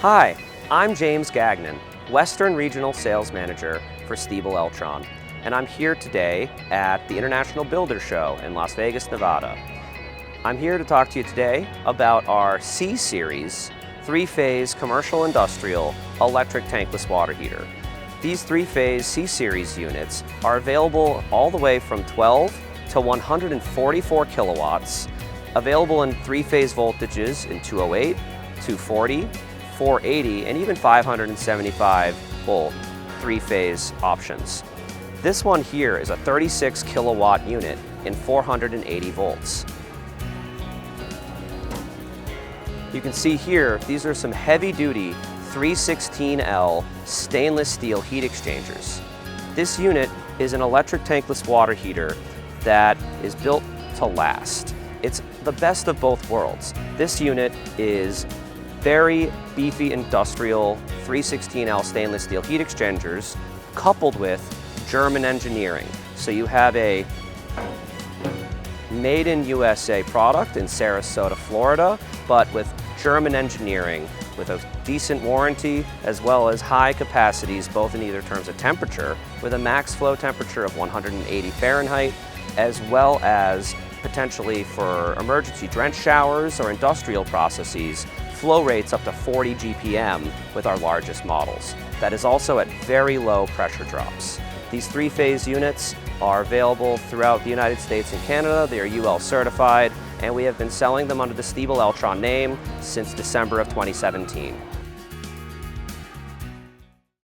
Hi, I'm James Gagnon, Western Regional Sales Manager for Stiebel Eltron, and I'm here today at the International Builder Show in Las Vegas, Nevada. I'm here to talk to you today about our C-Series 3-phase commercial industrial electric tankless water heater. These 3-phase C-Series units are available all the way from 12 to 144 kilowatts, available in 3-phase voltages in 208, 240, 480, and even 575 volt 3-phase options. This one here is a 36 kilowatt unit in 480 volts. You can see here, these are some heavy-duty 316L stainless steel heat exchangers. This unit is an electric tankless water heater that is built to last. It's the best of both worlds. This unit is very beefy industrial 316L stainless steel heat exchangers coupled with German engineering. So you have a made in USA product in Sarasota, Florida, but with German engineering, with a decent warranty, as well as high capacities, both in either terms of temperature, with a max flow temperature of 180 Fahrenheit, as well as potentially for emergency drench showers or industrial processes, flow rates up to 40 GPM with our largest models. That is also at very low pressure drops. These 3-phase units are available throughout the United States and Canada. They are UL certified, and we have been selling them under the Stiebel Eltron name since December of 2017.